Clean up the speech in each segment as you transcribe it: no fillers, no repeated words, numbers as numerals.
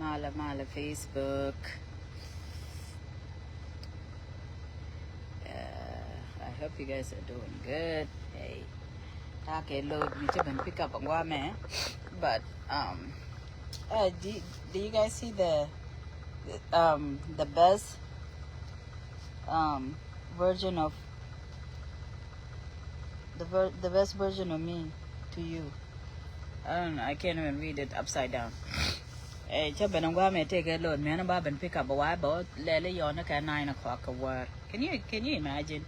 Mala Facebook. I hope you guys are doing good. Hey, okay, load me to pick up on one man. But do you guys see the best version of the best version of me to you? I don't know. I can't even read it upside down. Hey, Chaban and Guame take a load, man. Bob and pick up a while, but Lele on a 9 o'clock a word. Can you imagine?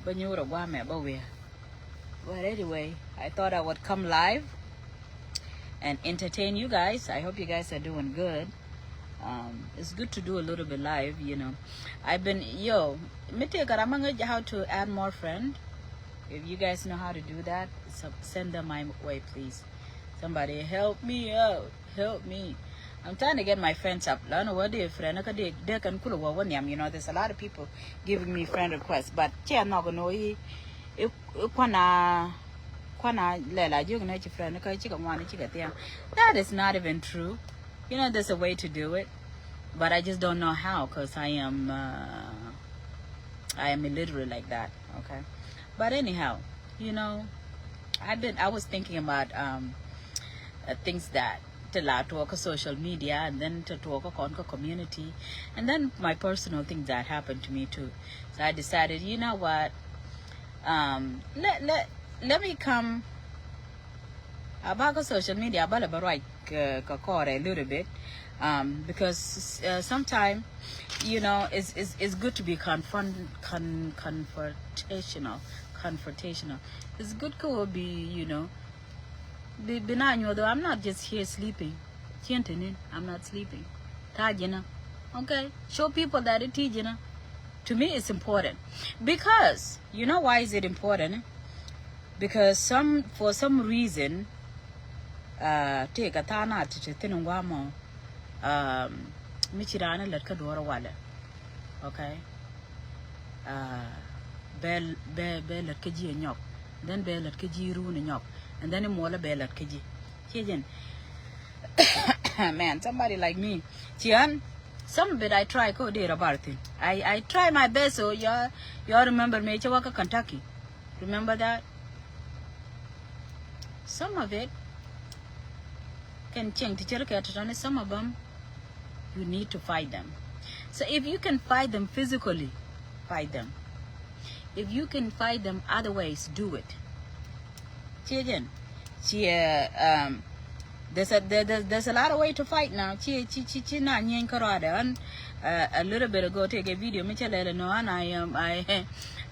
When you were a Guame, but we. But anyway, I thought I would come live and entertain you guys. I hope you guys are doing good. It's good to do a little bit live, you know. I've been how to add more friends. If you guys know how to do that, send them my way, please. Somebody help me out. Help me. I'm trying to get my friends up. You know, there's a lot of people giving me friend requests, but I'm not gonna know that is not even true. You know, there's a way to do it, but I just don't know how, because I am illiterate like that. Okay, but anyhow, you know, I was thinking about things that to talk on social media, and then to talk on community, and then my personal things that happened to me too. So I decided, you know what, let me come about social media about a little bit, because sometimes, you know, it's good to be confrontational. It's good to be, you know, be benign. Although I'm not just here sleeping, I'm not sleeping. Okay, show people that it is, you know. To me, it's important, because you know why is it important? Because for some reason, take a tana to tinungwamo, michirana let kadora wale. Okay, bell let kaji and nyok, then bell let kaji roon and nyok, and then a mola bell at kaji. Man, somebody like me, Tian. Some of it I try go there about it. I try my best. So y'all remember me, Chawaka, Kentucky. Remember that? Some of it can change to Cherokee. Some of them you need to fight them. So if you can fight them physically, fight them. If you can fight them other ways, do it. There's a lot of way to fight now. A little bit ago, take a video. And I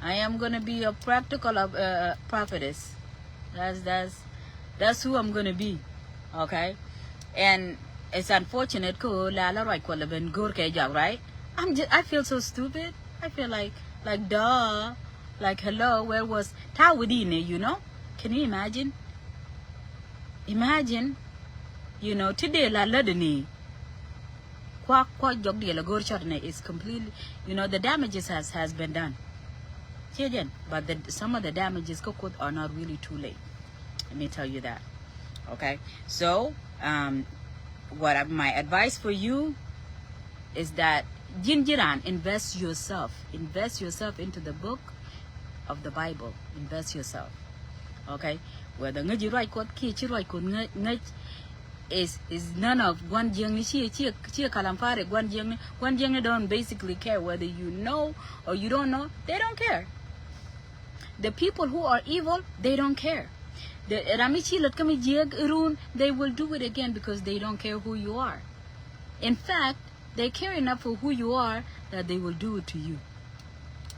am gonna be a practical prophetess. That's who I'm gonna be. Okay, and it's unfortunate. Right? I feel so stupid. I feel like duh, like hello. Where was Tawidine? You know? Can you imagine? Imagine. You know, today la ladani kwa jog de la gorchorne is completely, you know, the damages has been done. But some of the damages are not really too late. Let me tell you that. Okay, so my advice for you is that Jinjiran, invest yourself into the book of the Bible. Invest yourself. Okay, whether ngaji right quote ki chi right quote is none of one jeng kalampare one jeng don't basically care whether you know or you don't know. They don't care. The people who are evil, they don't care. The ramichi latkami jeg irun, they will do it again because they don't care who you are. In fact, they care enough for who you are that they will do it to you.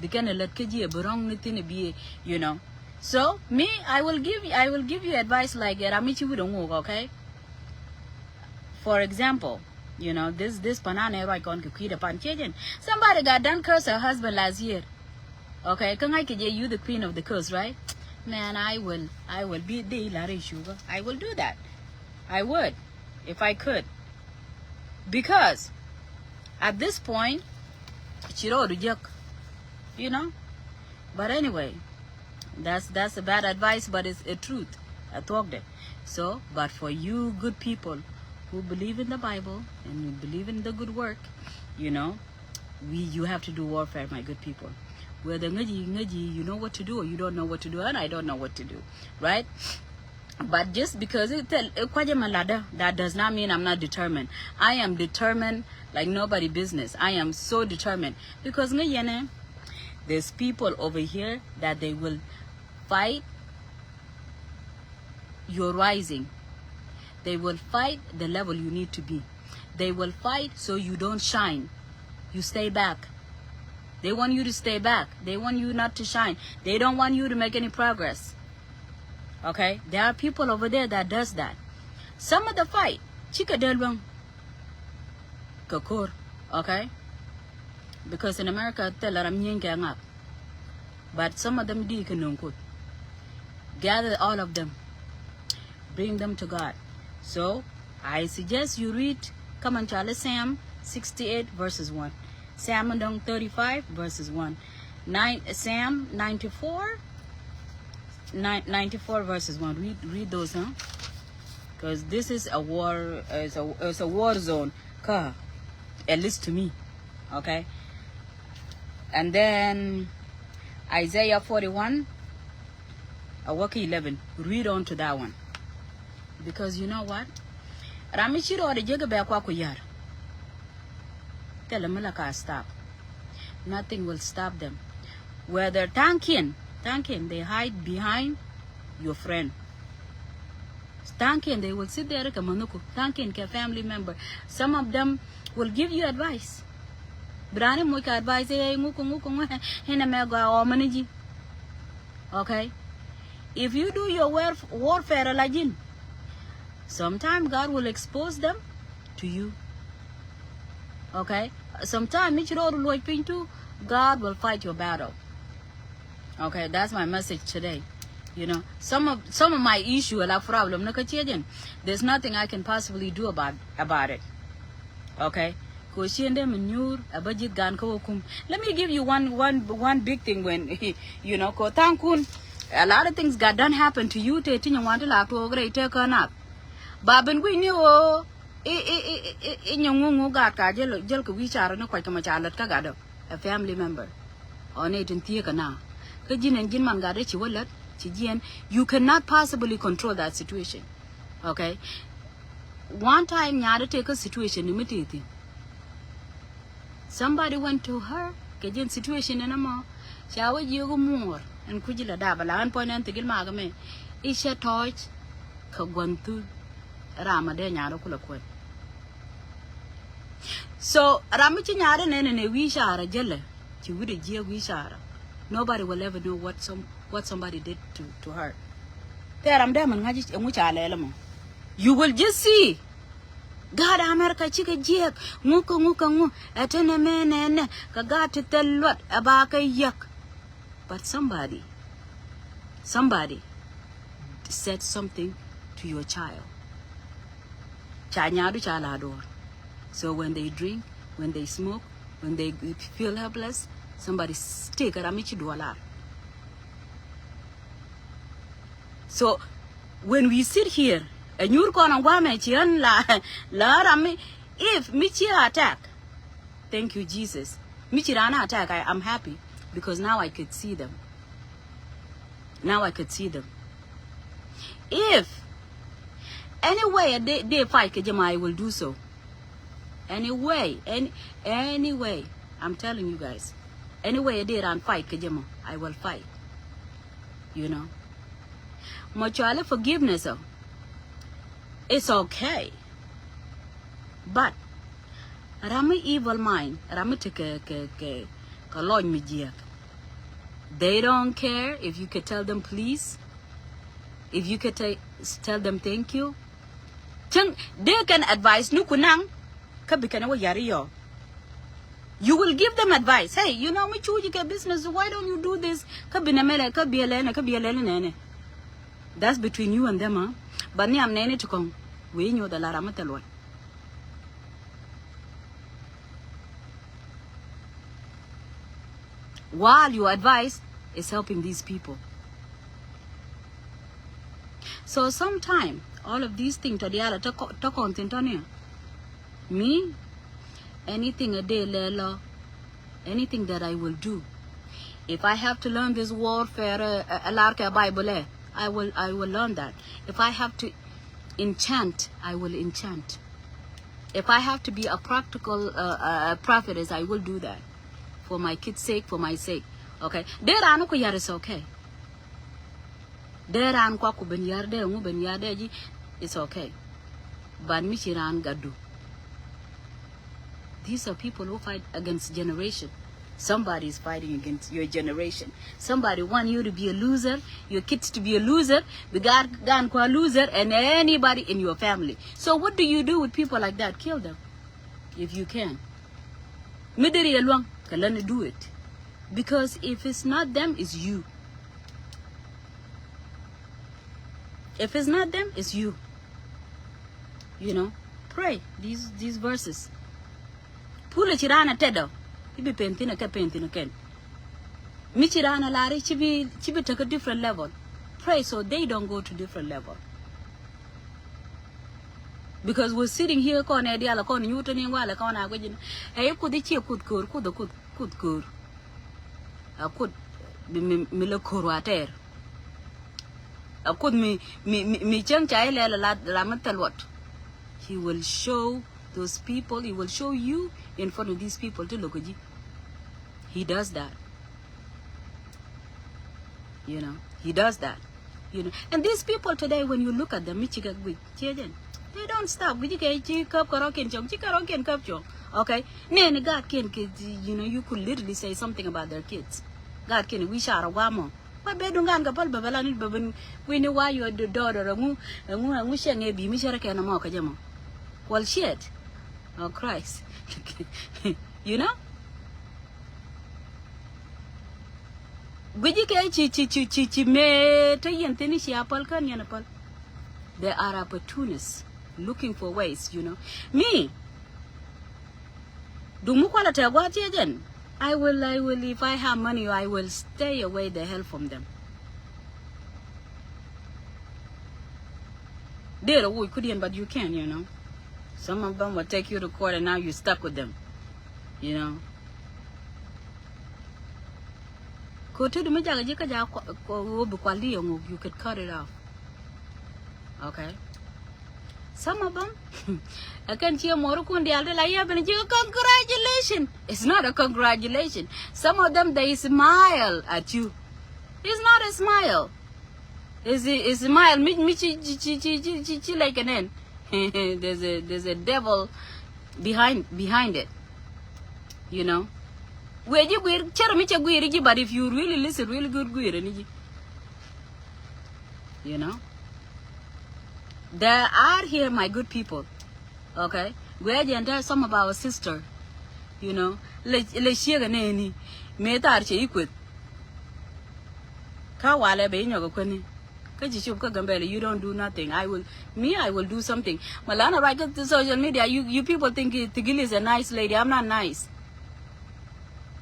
They can latkaji burong nitin be, you know. So me, I will give you advice like ramichi we don't walk, okay? For example, you know, this banana right on Kukita Panchajan. Somebody got done curse her husband last year. Okay, can I get you the queen of the curse, right? Man, I will be the Larry Sugar. I will do that. I would, if I could. Because at this point, Chiro reject, you know. But anyway, that's a bad advice, but it's a truth. I talked it. So, but for you good people who believe in the Bible and who believe in the good work, you know, you have to do warfare, my good people. Whether you know what to do or you don't know what to do, and I don't know what to do, right? But just because that does not mean I'm not determined. I am determined like nobody business. I am so determined because there's people over here that they will fight your rising. They will fight the level you need to be. They will fight so you don't shine. You stay back. They want you to stay back. They want you not to shine. They don't want you to make any progress. Okay? There are people over there that does that. Some of the fight, chika delbang kakor, okay? Because in America, but some of them do gather all of them, bring them to God. So I suggest you read, come on, Charlie, Sam 68 verses 1, Sam 35 verses 1, Sam 94 verses 1. Read those, huh? Because this is a war, it's a war zone, at least to me, okay? And then Isaiah 41, Awaka 11. Read on to that one, because you know what? Ramichiro de Jagabe Kwakuyar. Tell them stop. Nothing will stop them. Whether tanking, they hide behind your friend. Tanking, they will sit there, tanking, family member. Some of them will give you advice. Brani muka advice, okay? If you do your warfare, sometimes God will expose them to you. Okay? Sometimes God will fight your battle. Okay, that's my message today. You know, some of my issue a problem. There's nothing I can possibly do about it. Okay? Let me give you one big thing when you know, a lot of things got done happen to you. Babin we knew a family member on it in you cannot possibly control that situation. Okay? One time you take a situation somebody went to her situation in a more shower you more and kujila dabala and point and tigil magame isha torch kagwantu ramadenya kulakwe. So Ramichi nyare nene wishara jelle chiwide jia wishara. Nobody will ever know what somebody did to her. You will just see God America chika jek nguka atene menene kagati telwat abaka yak. But somebody said something to your child. Chanyadu chalador. So when they drink, when they smoke, when they feel helpless, somebody stick at Amichi Dualar. So when we sit here and you're gonna if Michi attack, thank you, Jesus. Michi Rana attack, I'm happy because now I could see them. If anyway they fight Kajama, I will do so. Anyway, I'm telling you guys. Anyway, I did and fight Kajama, I will fight. You know. Mutual forgiveness, it's okay. But Rami evil mind, Rami they don't care if you could tell them please, if you could tell them thank you. They can advise nukunang. You will give them advice. Hey, you know, you get business. Why don't you do this? That's between you and them, huh? But I'm nene to come. We know the Laramatalwa. While your advice is helping these people. So sometime All of these things to the other to content on here. Me, anything a day, Lela, anything that I will do. If I have to learn this warfare, Bible, I will learn that. If I have to enchant, I will enchant. If I have to be a practical prophetess, I will do that. For my kids' sake, for my sake. Okay? There are no is okay. There are no it's okay. But Michiran Gadu. These are people who fight against generation. Somebody is fighting against your generation. Somebody want you to be a loser, your kids to be a loser, a loser, and anybody in your family. So what do you do with people like that? Kill them, if you can. Midiri along, can do it. Because if it's not them, it's you. If it's not them, it's you. You know, pray these verses. Pula chirana tedo. Ibi pentina ka pentina ken. Michirana lari chibi take a different level. Pray so they don't go to different level. Because we're sitting here kon edia la kon nyuto ni ngwala kon agwejin. Hey kudi chi kud kur. Akud mi kuru ater. Akud mi chang chai la matalwat. He will show those people, he will show you in front of these people to look at you. He does that. You know, he does that. You know, and these people today, when you look at them, they don't stop. Okay? God can, you know, you could literally say something about their kids. God can wish out a wamo. But we know why you're the daughter. Well, shit. Oh, Christ. You know? There are opportunists looking for ways, you know. Me, I will, if I have money, I will stay away the hell from them. They're we couldn't, but you can, you know. Some of them will take you to court and now you're stuck with them, you know. You could cut it off. Okay? Some of them, I can hear more congratulations. It's not a congratulation. Some of them, they smile at you. It's not a smile. It's a smile. Like an end. There's a devil behind it. You know? But if you really listen, really good, you know? There are here, my good people. Okay? Where some of our sister, you know, let's share a name. Metarche equal. Kawale be you don't do nothing. I will do something. Malana, right to social media, you people think Tigil is a nice lady. I'm not nice.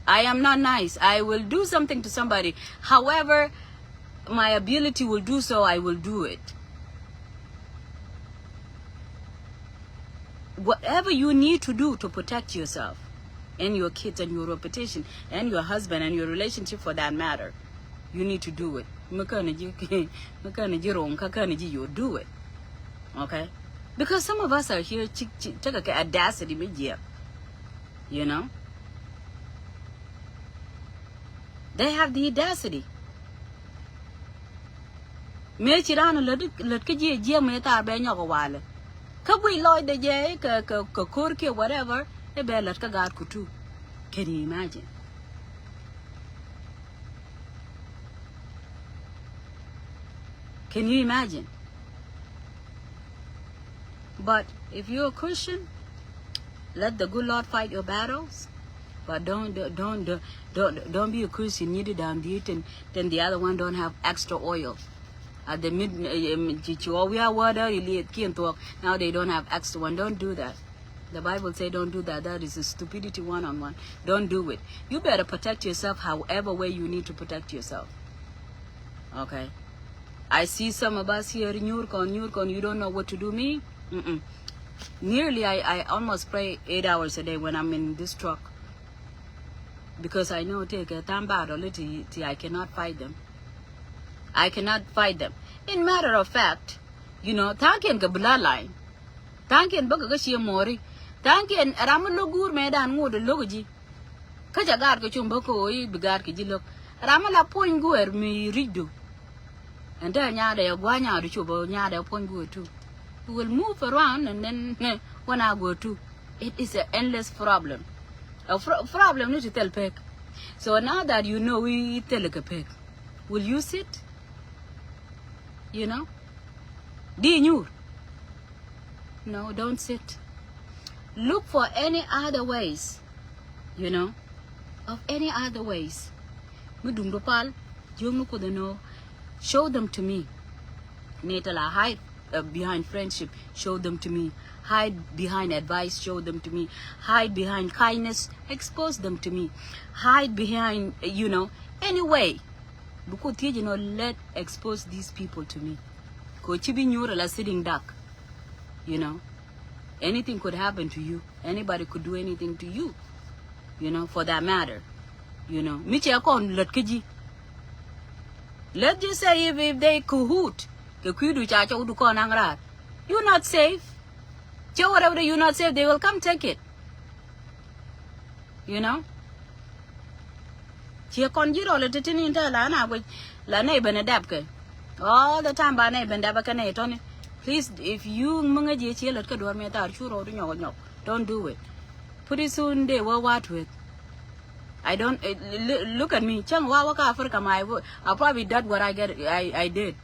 I am not nice. I will do something to somebody. However, my ability will do so, I will do it. Whatever you need to do to protect yourself and your kids and your reputation and your husband and your relationship for that matter, you need to do it. You do it. Okay? Because some of us are here, take audacity, you know? They have the audacity. Whatever, can you imagine? Can you imagine? But if you're a Christian, let the good Lord fight your battles. But don't be a Christian neither down the and then the other one don't have extra oil. At the mid now they don't have extra one. Don't do that. The Bible say don't do that. That is a stupidity one-on-one. Don't do it. You better protect yourself however way you need to protect yourself. Okay? I see some of us here, Nyurkon, you don't know what to do. Me, nearly I almost pray 8 hours a day when I'm in this truck. Because I know take a time bad or little, I cannot fight them. I cannot fight them. In matter of fact, you know, thanking the bloodline. Thanking Bagashi Mori. Thanking Ramalogur Medan Wood Logi. Kajagar Kuchumboko, Bigar Kijilok. Ramala point go me rido. And then Yada Guanya, the Chubo, Yada point go too. We will move around and then when I go to, it is an endless problem. A problem need to tell Peck. So now that you know we tell a Peck, will you sit? You know? No, don't sit. Look for any other ways, you know, of any other ways. Show them to me. Natala, hide behind friendship, show them to me. Hide behind advice, show them to me. Hide behind kindness, expose them to me. Hide behind, you know, anyway. Because, you know, let expose these people to me. Kochibi Nyura sitting duck. You know, anything could happen to you. Anybody could do anything to you. You know, for that matter. You know, let's just say if they cahoot, you're not safe. Whatever you're not safe, they will come take it. You know? All the time, please, if you don't do it. Pretty soon they will what with. I don't look at me. I'll probably did what I did.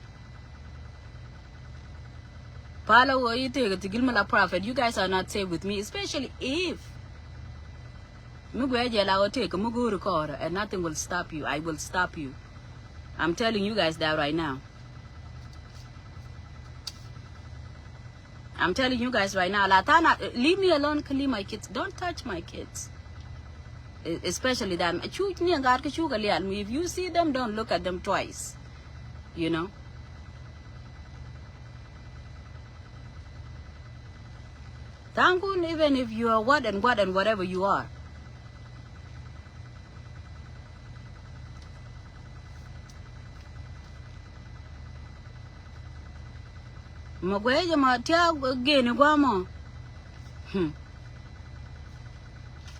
Palo, you take it to Gilmala Prophet. You guys are not safe with me, especially if I will take a Mugu recorder and nothing will stop you. I will stop you. I'm telling you guys that right now. I'm telling you guys right now, Latana, leave me alone, leave my kids. Don't touch my kids. Especially them. If you see them, don't look at them twice. You know? Thankful even if you are what and whatever you are.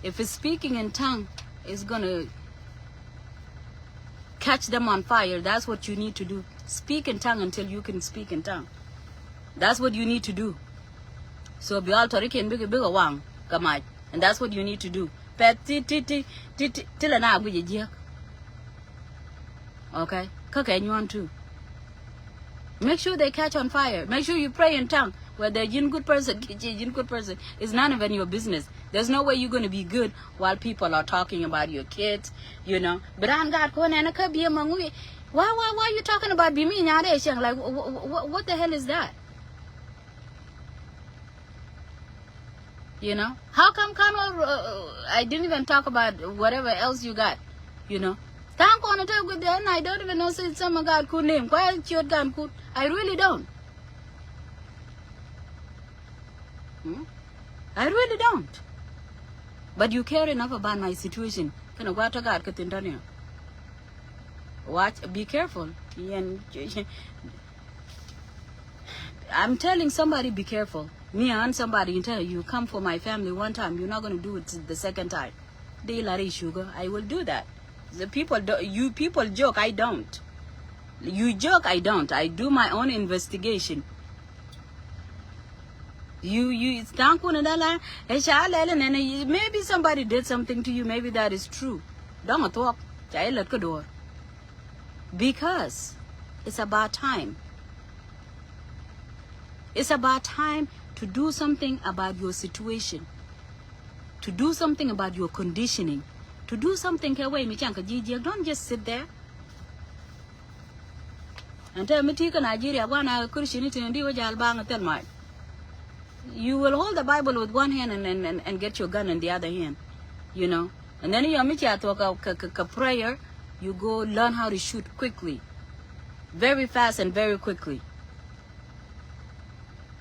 If it's speaking in tongue, it's gonna catch them on fire. That's what you need to do. Speak in tongue until you can speak in tongue. That's what you need to do. So be all Toriki and bigger wang, kamai. And that's what you need to do. Till an hour with your okay? Cook and you want to. Make sure they catch on fire. Make sure you pray in tongue. Whether you're a good person, it's none of your business. There's no way you're going to be good while people are talking about your kids, you know. But I'm God, why are you talking about Bimi nowadays? Like, what the hell is that? You know? How come I didn't even talk about whatever else you got, you know? Thank on talk with them. I don't even know say some God could name. Why your gun could? I really don't. I really don't. But you care enough about my situation. Watch, be careful. I'm telling somebody, be careful. Me and somebody and tell you, come for my family one time. You're not going to do it the second time. Sugar, I will do that. The people, you people joke, I don't. You joke, I don't. I do my own investigation. Maybe somebody did something to you. Maybe that is true. Don't talk. Because it's about time. It's about time to do something about your situation. To do something about your conditioning. To do something, don't just sit there. And tell me, Nigeria, you will hold the Bible with one hand and get your gun in the other hand, you know. And then you talk a prayer, you go learn how to shoot quickly. very fast and very quickly.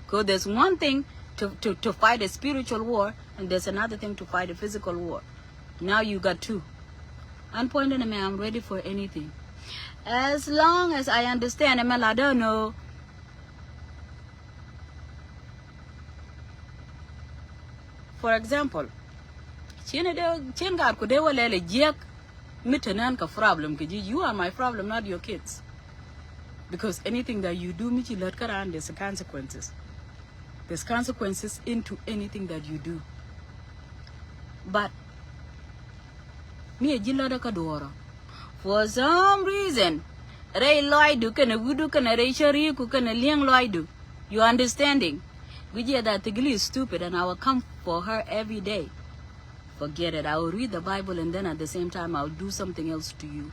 Because there's one thing to fight a spiritual war, and there's another thing to fight a physical war. Now you got two. I'm pointing at me, I'm ready for anything. As long as I understand, I don't know. For example, you are my problem, not your kids. Because anything that you do, there's consequences. There's consequences into anything that you do. But for some reason, you understanding? That is stupid, and I will come for her every day. Forget it. I will read the Bible, and then at the same time, I'll do something else to you.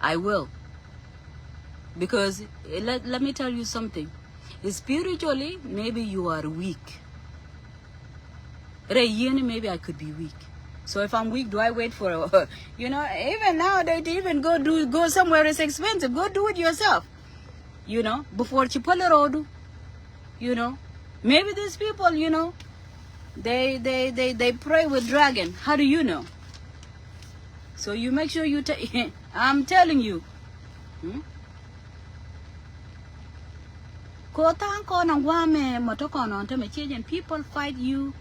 I will. Because let me tell you something. Spiritually, maybe you are weak. Maybe I could be weak. So if I'm weak, do I wait for even nowadays, even go somewhere is expensive. Go do it yourself. Before Chipolorodu. Maybe these people, they pray with dragon. How do you know? So you make sure you I'm telling you. People fight you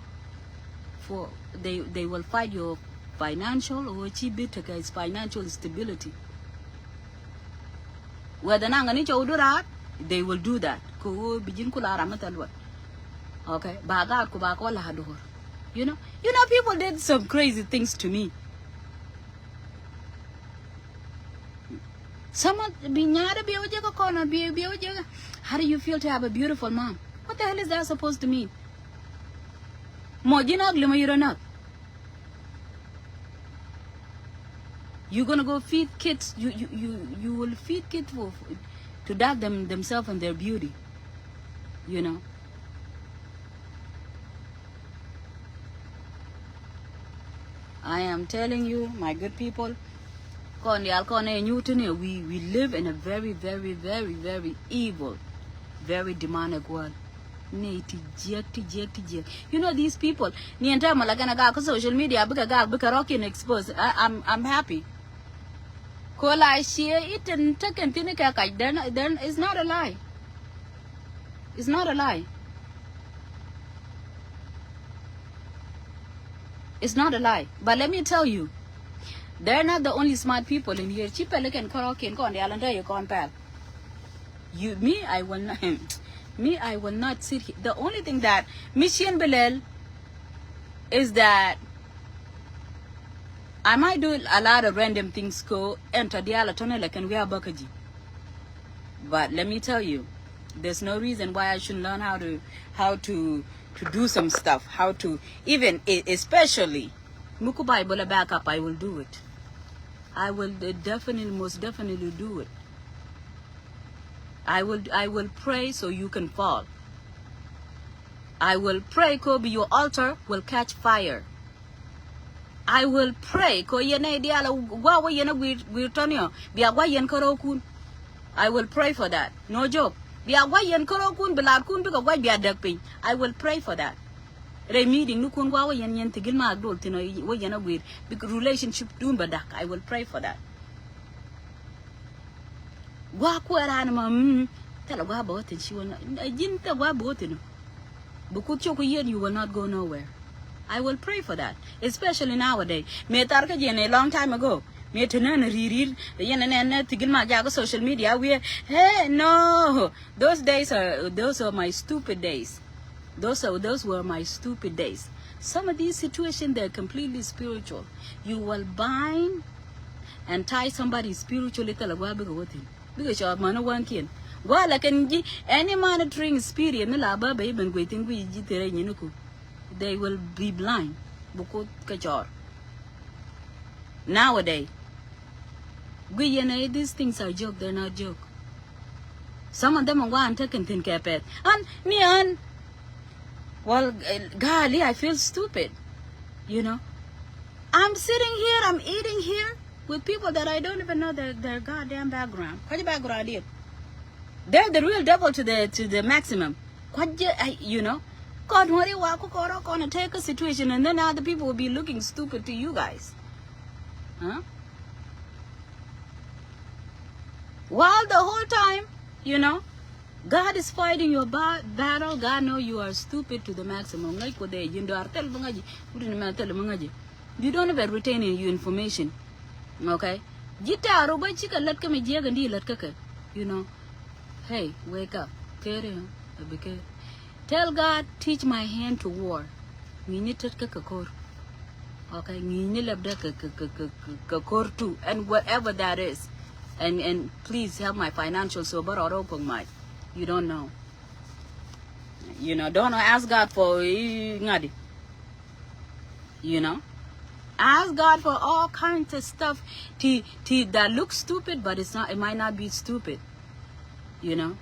for they will fight your financial or financial stability. Whether they will do that. Okay, people did some crazy things to me. Someone how do you feel to have a beautiful mom? What the hell is that supposed to mean? You're gonna go feed kids. You will feed kids to doubt themselves and their beauty. I am telling you, my good people, we live in a very, very, very, very evil, very demonic world. These people, social media, exposed. I'm happy. Then it's not a lie. It's not a lie. It's not a lie. But let me tell you, they're not the only smart people in here. I will not sit here. The only thing that Mission Belel is that I might do a lot of random things go enter the alatone like and we are bakaji. But let me tell you, there's no reason why I shouldn't learn how to do some stuff, how to even especially Muku Bible backup. I will do it. I will definitely, most definitely do it. I will pray so you can fall. I will pray Kobe, your altar will catch fire. I will pray ko yene diala gwa yene we tonyo biagwa yen korokun. I will pray for that. No joke. Biagwa yen korokun biladkun biko gwa biadakpin. I will pray for that. Re meeting nukun gwa yen tigil ma agdol tino we yene weird because relationship doom badak. I will pray for that. Gwa kuera ma tell gwa botin she will not jinta gwa botin. Bukutcho yen you will not go nowhere. I will pray for that, especially nowadays. Me tarka a long time ago. Me tunan read social media. Hey no, those are my stupid days. Those were my stupid days. Some of these situations they're completely spiritual. You will bind and tie somebody spiritually because you're man one kin. Well, like any monitoring spirit, they will be blind. Nowadays, these things are joke, they're not joke. Some of them are one taking think carpet. And me and well, golly, I feel stupid. I'm sitting here, I'm eating here with people that I don't even know their goddamn background. What's your background here? They're the real devil to the maximum. You know, God, gonna take a situation, and then other people will be looking stupid to you guys, huh? While the whole time, you know, God is fighting your battle. God knows you are stupid to the maximum. Like what they you don't even retain your information. Okay? You know, hey, wake up. Tell God, teach my hand to war. Okay, and whatever that is. And please help my financial so but open my you don't know. You know, don't ask God for you know. Ask God for all kinds of stuff that looks stupid, but it's not, it might not be stupid. You know?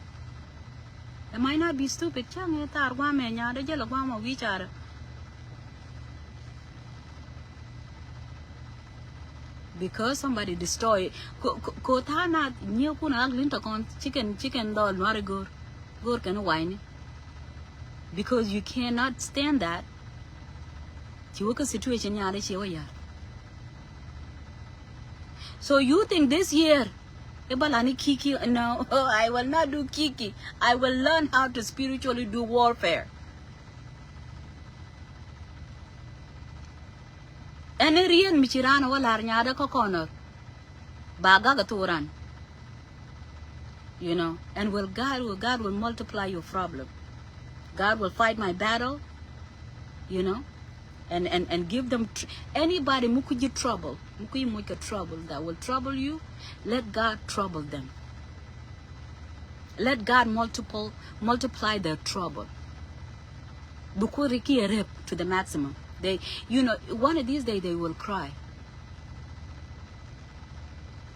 It might not be stupid. Because somebody destroy kotana new kuna glinta kon chicken doll not go can whine because you cannot stand that. Situation so you think this year kiki? No, I will not do kiki. I will learn how to spiritually do warfare. And real michirana wala nyada ko corner baga gaturan, you know. And God will multiply your problem. God will fight my battle, you know, and give them anybody mukuji trouble that will trouble you. Let God trouble them. Let God multiply their trouble. Bukuriki rep to the maximum. They, you know, one of these days they will cry.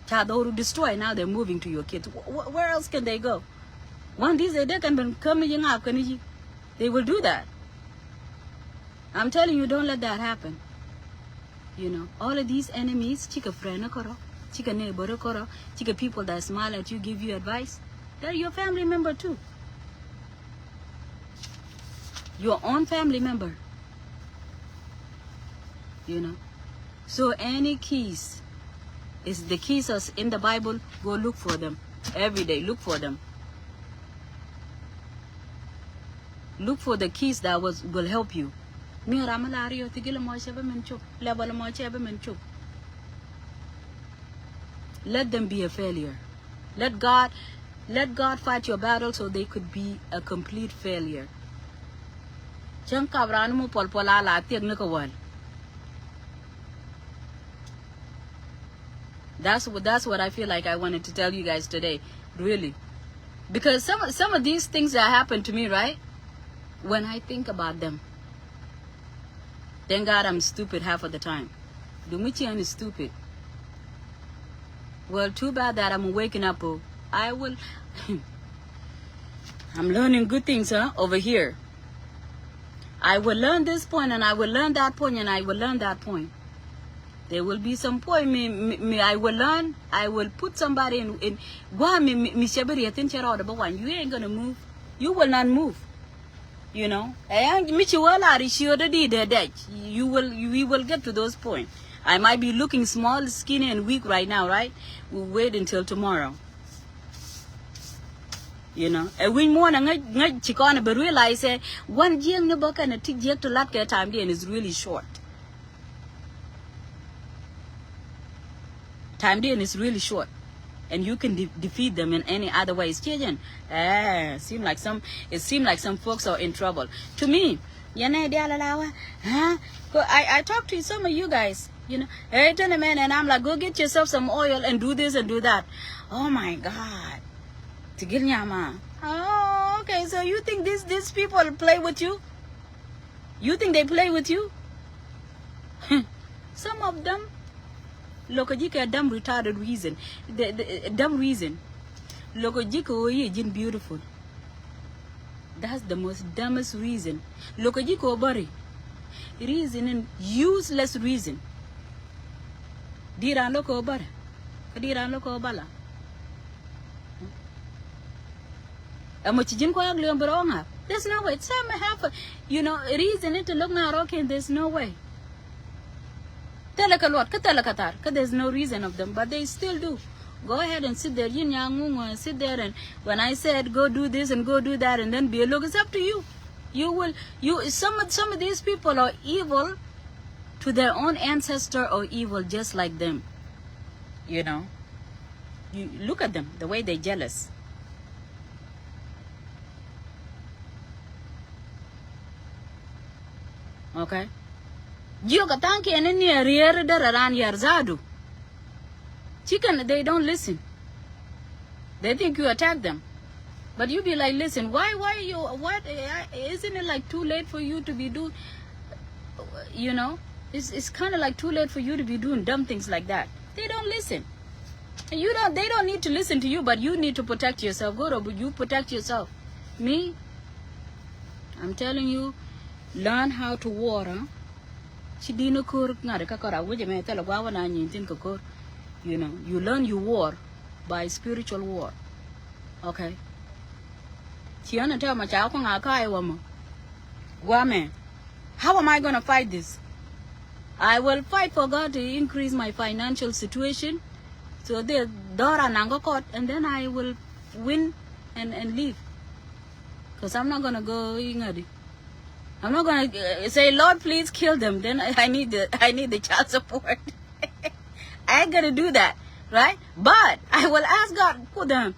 Child, they will destroy. Now they're moving to your kids. Where else can they go? One of these days they can come up. They will do that. I'm telling you, don't let that happen. You know, all of these enemies, chica friend, chica neighbor, chica people that smile at you, give you advice, they're your family member too. Your own family member. You know, so any keys is the keys are in the Bible. Go look for them every day. Look for them. Look for the keys that will help you. Let them be a failure. Let God fight your battle so they could be a complete failure. That's what I feel like I wanted to tell you guys today, really. Because some of these things that happen to me, right? When I think about them, thank God I'm stupid half of the time. Dumichian is stupid. Well, too bad that I'm waking up. I'm learning good things, huh? Over here. I will learn this point, and I will learn that point, and I will learn that point. There will be some point I will learn. I will put somebody in you ain't gonna move. You will not move. You know. We will get to those points. I might be looking small, skinny, and weak right now, right? We'll wait until tomorrow. You know. And we more but realize one year and a tick to lat time is really short. Time is really short, and you can defeat them in any other ways. It seems like some folks are in trouble. To me, I talk to some of you guys, you know, and I'm like, go get yourself some oil and do this and do that. Oh my God. Oh, okay. So you think these people play with you? You think they play with you? Some of them. Lokajika a dumb retarded reason. The dumb reason. Lokajika is beautiful. That's the most dumbest reason. Lokajika bari. Reason and useless reason. Diran loko bar. Kadiran loko bala. There's no way. Some have, reason it to look now. Okay, there's no way. There's no reason of them, but they still do. Go ahead and sit there. Sit there, and when I said go do this and go do that, and then be a look, it's up to you. Some of these people are evil to their own ancestor, or evil just like them. You look at them, the way they're jealous. Okay. Chicken, they don't listen. They think you attack them. But you be like, listen, why isn't it like too late for you to be doing, it's kind of like too late for you to be doing dumb things like that. They don't listen. And they don't need to listen to you, but you need to protect yourself. You protect yourself. Me, I'm telling you, learn how to water. You learn your war by spiritual war. Okay. How am I going to fight this? I will fight for God to increase my financial situation. So the Dora Nangokot, and then I will win and leave. Because I'm not going to go ingadi. I'm not going to say, Lord, please kill them. Then I need the child support. I ain't going to do that, right? But I will ask God to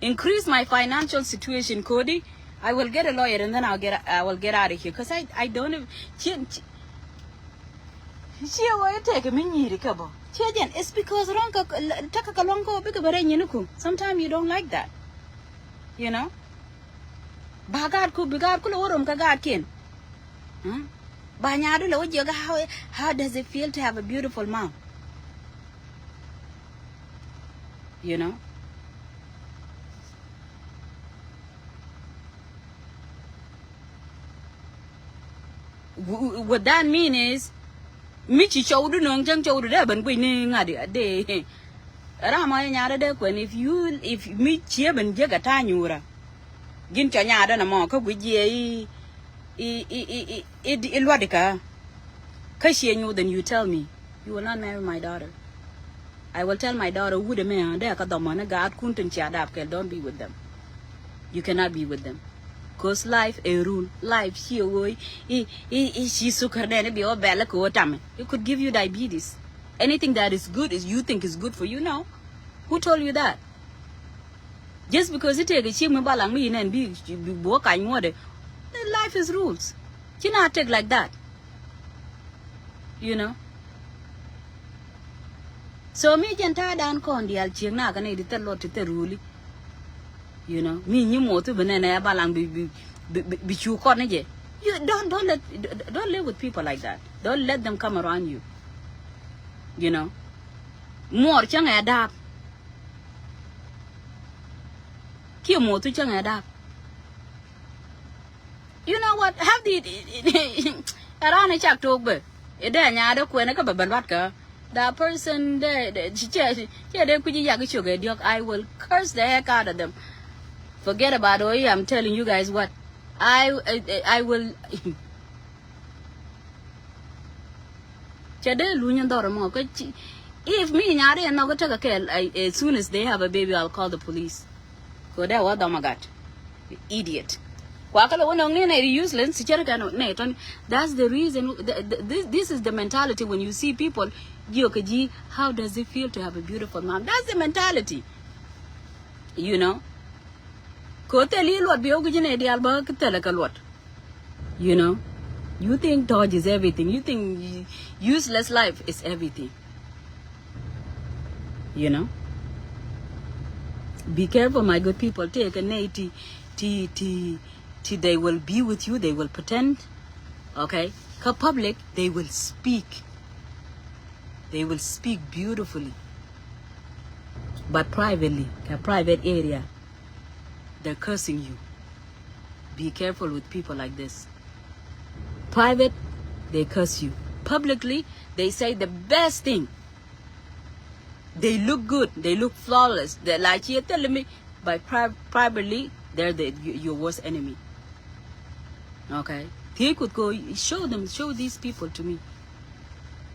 increase my financial situation, Cody. I will get a lawyer, and then I will get out of here. Because I don't have... It's because sometimes you don't like that. How does it feel to have a beautiful mom? What that mean is Michi chowdu nong chang chowdu da ban kwe ni ngadi de rama nyara de kwen if mi chia ban je ga ta nyura gin cha nya da na mo ka guje I lwadika kashi enyu, then you tell me you will not marry my daughter. I will tell my daughter who the man there ka domana God kuntin cha dap ke don't be with them. You cannot be with them. Cause life a rule. Life she woy she sukar ne be o bela ko tame. It could give you diabetes. Anything that is good is you think is good for you now. Who told you that? Just because you take a chim balang me and be work I want life is rules. You not take like that. So me janta dan kon di al chieng na kanay di telo ti teruli. Me nyi mo tu banana balang bi chu kon je. You don't live with people like that. Don't let them come around you. More chang adap. Ki mo tu chang adap. You know what? Have the around a chak talk be. Ida nyada kwena ka babalwat ka. That person there, I will curse the heck out of them. Forget about it. I'm telling you guys what. I will. If me and Yari and Nogata, as soon as they have a baby, I'll call the police. Go there, what? Oh my God, idiot. That's the reason. This is the mentality when you see people. How does it feel to have a beautiful mom? That's the mentality. You think dodge is everything. You think useless life is everything. Be careful, my good people. Take a native. They will be with you, they will pretend, okay? Because public, they will speak. They will speak beautifully. But privately, a private area, they're cursing you. Be careful with people like this. Private, they curse you. Publicly, they say the best thing. They look good. They look flawless. They're like you're telling me, but privately, they're your worst enemy. Okay? They could go show these people to me.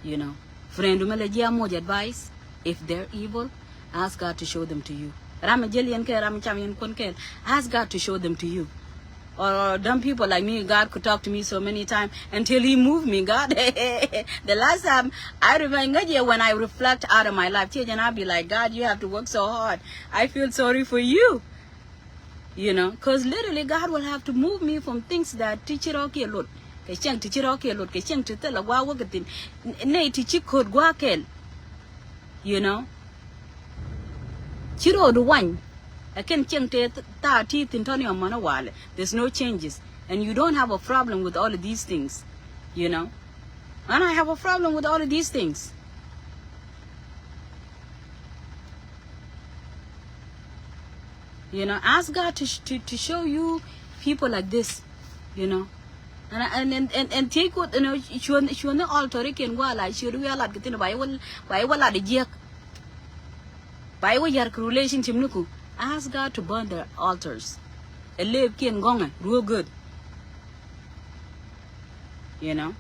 You know. Friend, advice. If they're evil, ask God to show them to you. Ask God to show them to you. Or dumb people like me, God could talk to me so many times until he moved me. God, the last time I remember when I reflect out of my life, and I'll be like, God, you have to work so hard. I feel sorry for you. You know, because literally God will have to move me from things that teach it okay lot. Teach it okay lot. To tell a wow working. Nay, teach it could guakel. You know, Chiro the one. I can't change teeth in Tony on Manawale. There's no changes. And you don't have a problem with all of these things. You know? And I have a problem with all of these things. You know, ask God to show you people like this. You know? And take what, you know, she will not alter it and go like she will like getting by the jack. By what your relationship nuku. Ask God to burn their altars. And live kin gonga, real good. You know?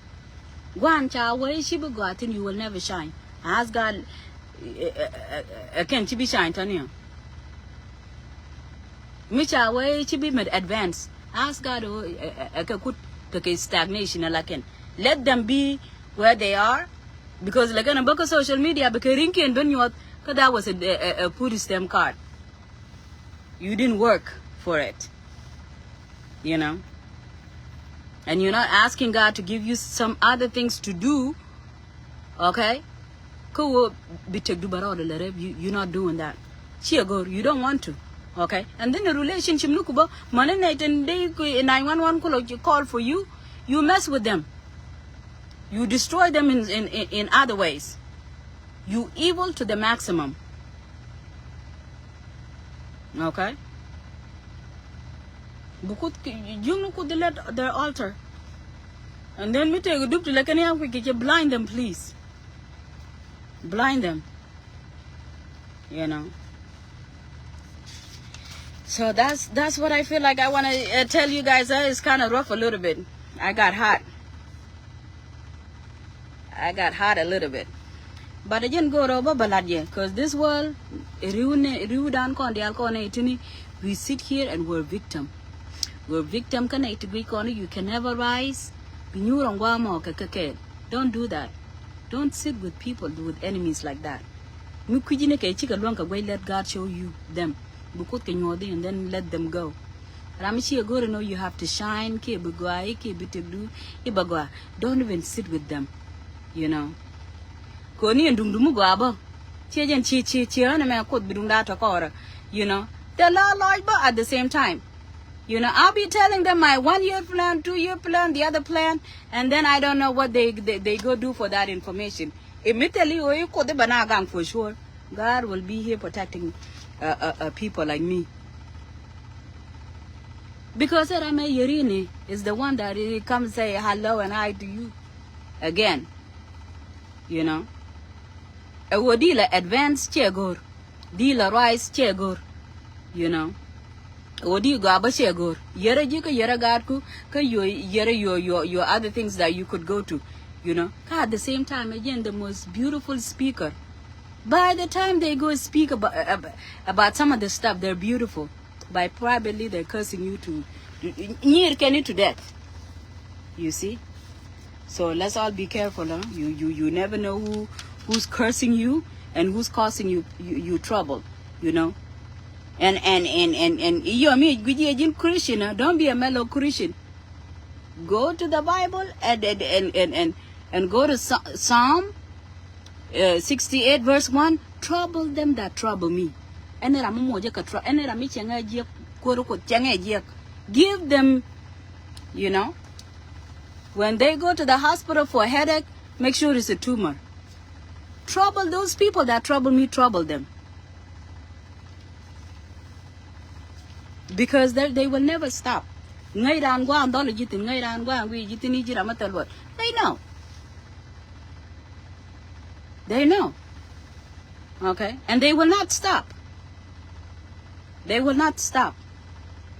One child, where she be got and you will never shine. Ask God, can she be shine, Tanya? Micha, where she be made advance. Ask God, could take stagnation, like let them be where they are. Because like on a book of social media, because Rinky and Dunyot, because that was a put stem card. You didn't work for it, you know, and you're not asking God to give you some other things to do, okay? You're not doing that. You don't want to, okay? And then the relationship, 911 call for you, you mess with them. You destroy them in other ways. You evil to the maximum. Okay? Because you could let their altar. And then me take a dupe to like any we get you blind them, please. Blind them. You know. So that's what I feel like I want to tell you guys. It's kind of rough a little bit. I got hot a little bit. But I didn't go over Baladye, because this world, we sit here and we're victim. We're victim, you can never rise. Don't do that. Don't sit with people, with enemies like that. Let God show you them. And then let them go. Don't know you have to shine. Don't even sit with them, you know. Koni and Dundumu Gaba. Chijan Chiana may could be Dundata Kora. You know, the law at the same time. You know, I'll be telling them my 1-year plan, 2-year plan, the other plan, and then I don't know what they go do for that information. Immediately, you could the banagang for sure. God will be here protecting people like me. Because Rame Yerini is the one that comes say hello and hi to you again. You know. A wo dealer advance chegor, dealer rise chegor, you know. Wo di gaba chegor. Yere jika yere garku, ka your other things that you could go to, you know. At the same time, again, the most beautiful speaker. By the time they go speak about some of the stuff, they're beautiful. By privately, they're cursing you to death. You see. So let's all be careful, huh? You never know who's cursing you and who's causing you trouble, you know. And you and me, Christian, don't be a mellow Christian. Go to the Bible and go to Psalm 68 verse 1. Trouble them that trouble me. Give them, you know. When they go to the hospital for a headache, make sure it's a tumor. Trouble those people that trouble me, trouble them. Because they will never stop. They know. They know. Okay? And they will not stop. They will not stop.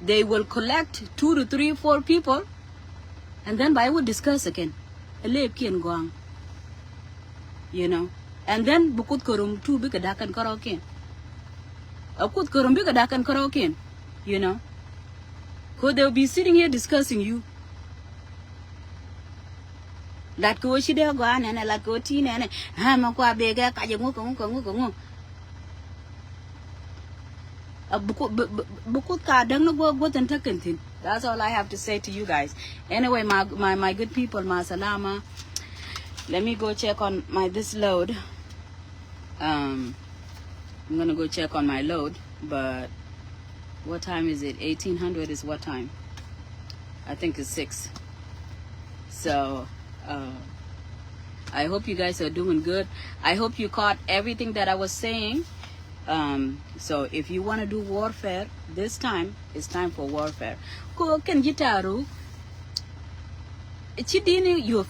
They will collect 2 to 3, 4 people, and then I will discuss again. You know? And then bukut korum tu bika dakan karaoke. Akut korum bika dakan karaoke. You know? Because they'll be sitting here discussing you. Lat ko shi de gwa na lat ko ti ne ha ma kwa be ga ka je ngo bukut ka dang no go tan takentin. That's all I have to say to you guys. Anyway, my good people, ma salama. Let me go check on this load. I'm gonna go check on my load, but what time is it? 1800 is what time? I think it's 6. So I hope you guys are doing good. I hope you caught everything that I was saying. So if you want to do warfare, this time it's time for warfare. Ko ken gitaru chidini your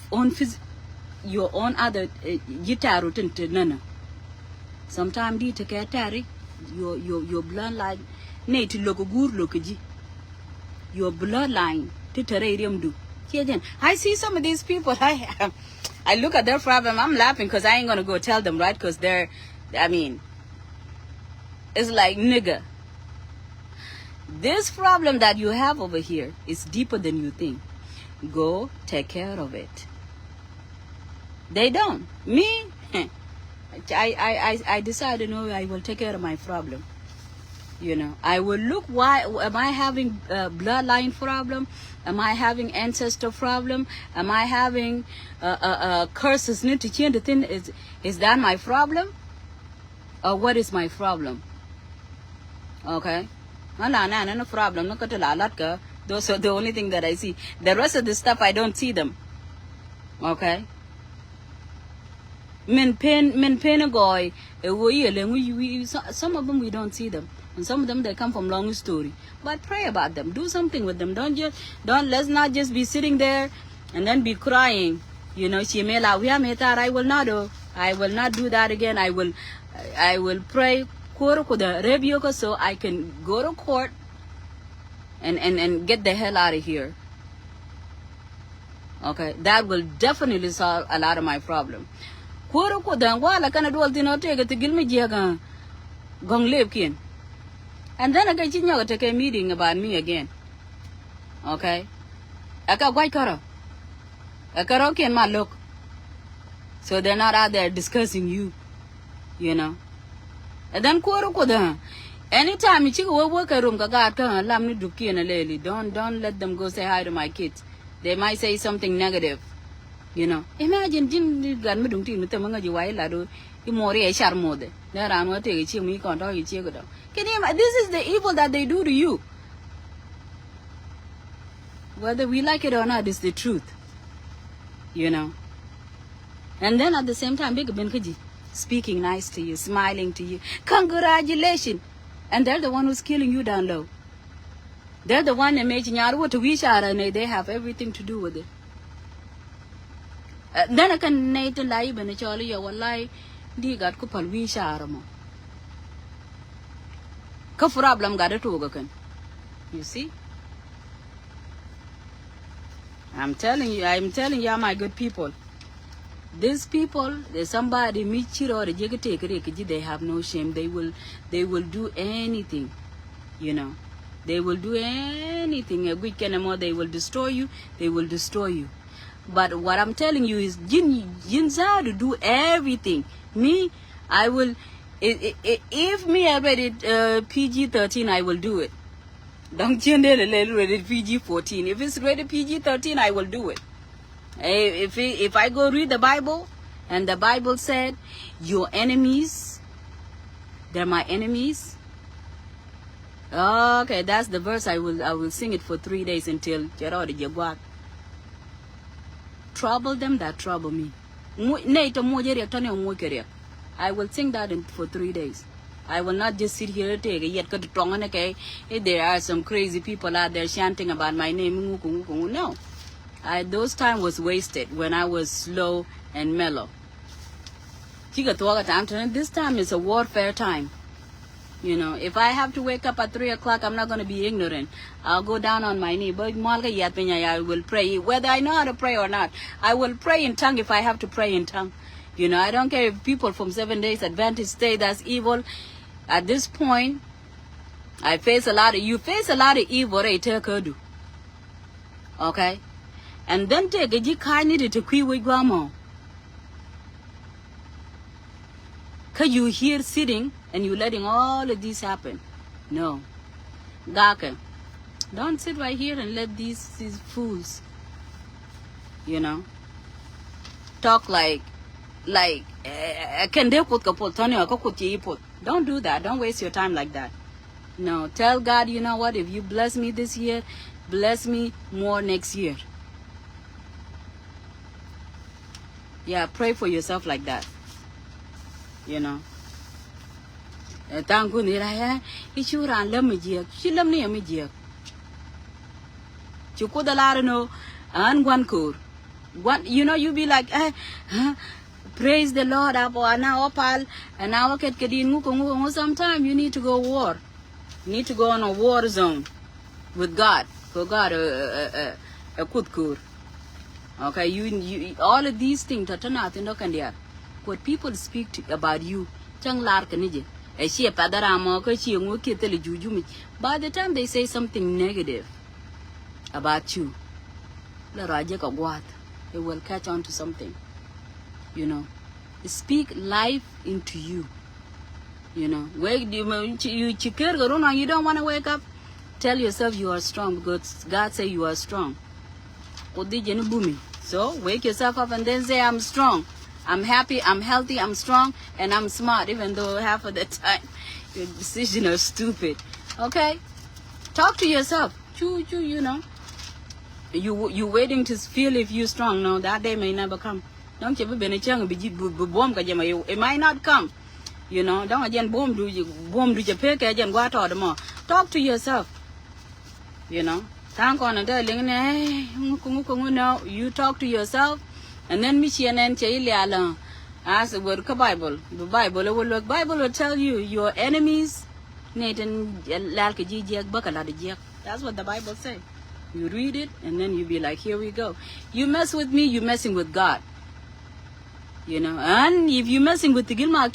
own other gitaru tintinana. Sometimes di take tari your bloodline need to look good lokaji. Your bloodline titararium do. I see some of these people, I look at their problem, I'm laughing because I ain't gonna go tell them, right? Because I mean, it's like, nigga, this problem that you have over here is deeper than you think. Go take care of it. They don't. Me, I decided, no, I will take care of my problem. You know, I will look, why am I having a bloodline problem? Am I having ancestor problem? Am I having curses? Need to change the thing. Is that my problem? Or what is my problem? Okay, no problem. Those are the only thing that I see. The rest of the stuff I don't see them. Okay. Men pain a guy. Some of them we don't see them. And some of them, they come from long story. But pray about them. Do something with them. Let's not just be sitting there and then be crying. You know, I will not do. I will not do that again. I will pray so I can go to court and get the hell out of here. Okay, that will definitely solve a lot of my problem. And then I get you to take a meeting about me again. Okay? I got white color. I got okay in my look. So they're not out there discussing you. You know? And then anytime you go work a room, don't let them go say hi to my kids. They might say something negative. You know? Imagine can you imagine? This is the evil that they do to you. Whether we like it or not, it's the truth. You know. And then at the same time, speaking nice to you, smiling to you. Congratulations. And they're the one who's killing you down low. They're the one that made you and they have everything to do with it. Then I can Nate and Lai and Charlie, you lie, D got couple wish aramo. Problem got it. You see? I'm telling you, my good people. These people, there's somebody they have no shame. They will do anything, you know. They will do anything. A weekend more, they will destroy you. They will destroy you. But what I'm telling you is, Jinza to do everything. Me, I will. If me I read it PG-13, I will do it. Don't change it rated PG-14. If it's rated PG-13, I will do it. If I go read the Bible, and the Bible said, your enemies, they're my enemies. Okay, that's the verse. I will sing it for 3 days until trouble them that trouble me. I will sing that for 3 days. I will not just sit here if there are some crazy people out there chanting about my name. No. Those time was wasted when I was slow and mellow. This time is a warfare time. You know, if I have to wake up at 3 o'clock, I'm not going to be ignorant. I'll go down on my knee. But I will pray. Whether I know how to pray or not, I will pray in tongue if I have to pray in tongue. You know, I don't care if people from 7 Days Adventist say that's evil. At this point, you face a lot of evil, okay? And then take a jikani to kiwi guamo. Cause you here sitting and you letting all of this happen. No. Gaka. Don't sit right here and let these fools, you know, talk like don't do that. Don't waste your time like that. No, tell God, you know what, if you bless me this year, bless me more next year. Yeah, pray for yourself like that. You know. Thank you. You know, you be like, praise the Lord, and now sometimes you need to go war. You need to go on a war zone with God. For God, a kutkur. Okay, you all of these things what people speak about you, by the time they say something negative about you, they will catch on to something. You know, speak life into you. You know, you don't want to wake up, tell yourself you are strong because God say you are strong. So wake yourself up and then say, I'm strong. I'm happy, I'm healthy, I'm strong, and I'm smart, even though half of the time your decisions are stupid. Okay? Talk to yourself. You know. You waiting to feel if you're strong. No, that day may never come. Don't you be it might not come. You know, don't again boom do you pick again go out more. Talk to yourself. You know. Thank on and no, you talk to yourself. And then as the word Bible. The Bible will tell you your enemies. That's what the Bible says. You read it and then you be like, here we go. You mess with me, you messing with God. You know, and if you messing with the Gilma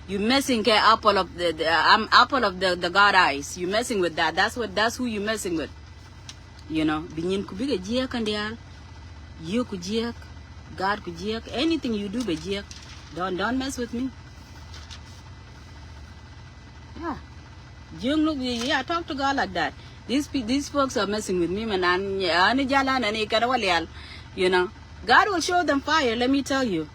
you messing apple of the God eyes. You messing with that. That's who you messing with. You know, you could jerk, God could jerk, anything you do but jerk. Don't mess with me. Yeah. Talk to God like that. These folks are messing with me, man. You know, God will show them fire, let me tell you.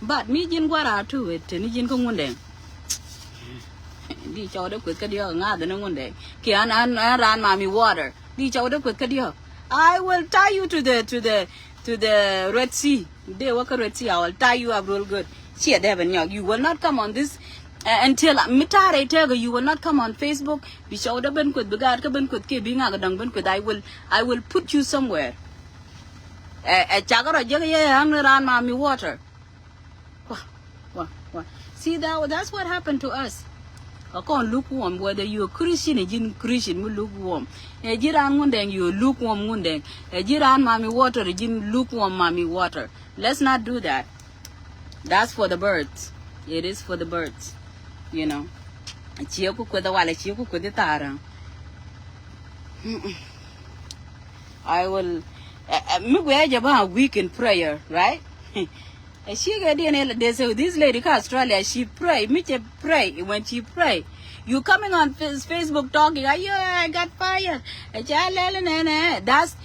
But me jin gwara to it, ni jin ko ngunde. Di chow de kwet kadio nga de ngunde. Ki an ran mami water. I will tie you to the Red Sea. They work at Red Sea. I will tie you up real good. You will not come on this until you will not come on Facebook. I will put you somewhere. Water. See that's what happened to us. I can't lukewarm, whether you're Christian or Christian, you lukewarm. A jiran mundeng, you lukewarm mundeng. A jiran mommy water, a jin lukewarm mommy water. Let's not do that. That's for the birds. It is for the birds. You know. I will. A week in prayer, right? She got in this lady in Australia, she pray, pray. When she pray, you coming on Facebook talking, I got fired. That's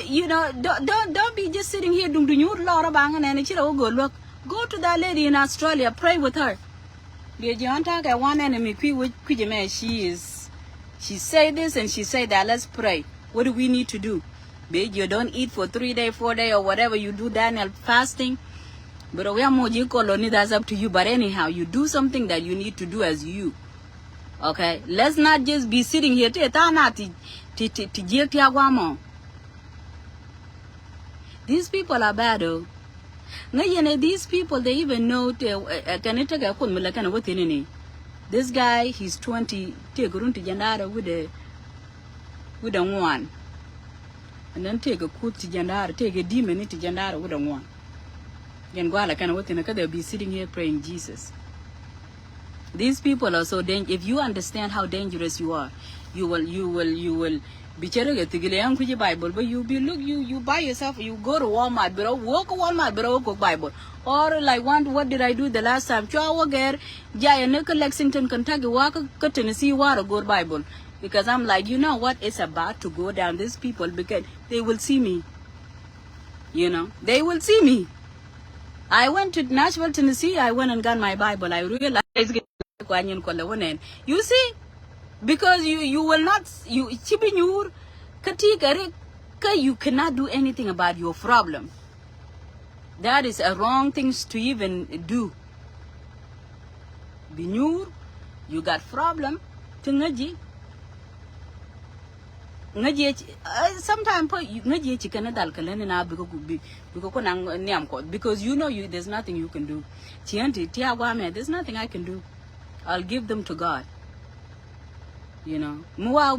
you know, don't be just sitting here doing you lot of bang and go look. Go to that lady in Australia, pray with her. The one enemy she say this and she say that, let's pray. What do we need to do? You don't eat for 3 days, 4 days, or whatever you do, Daniel fasting. But we are more colony, that's up to you. But anyhow, you do something that you need to do as you. Okay? Let's not just be sitting here. These people are bad, oh. These people, they even know this guy, he's 20, take run to Jandara with a one. And then take a coot to Jandara, take a demon into Jandara with a one. Yangwala kind of what they'll be sitting here praying Jesus. These people are so dangerous. If you understand how dangerous you are, you will be the Bible, but you buy yourself, you go to Walmart, bro, walk to Walmart, bro, go Bible. Or like what did I do the last time? Lexington, Kentucky, walk to Tennessee, water, go Bible. Because I'm like, you know what? It's about to go down. These people, because they will see me. You know, they will see me. I went to Nashville, Tennessee. I went and got my Bible. I realized, you see, because you will not, you cannot do anything about your problem. That is a wrong thing to even do. Binyur, you got problem. Tungaji. Sometimes because you know there's nothing you can do. There's nothing I can do. I'll give them to God. You know, I'll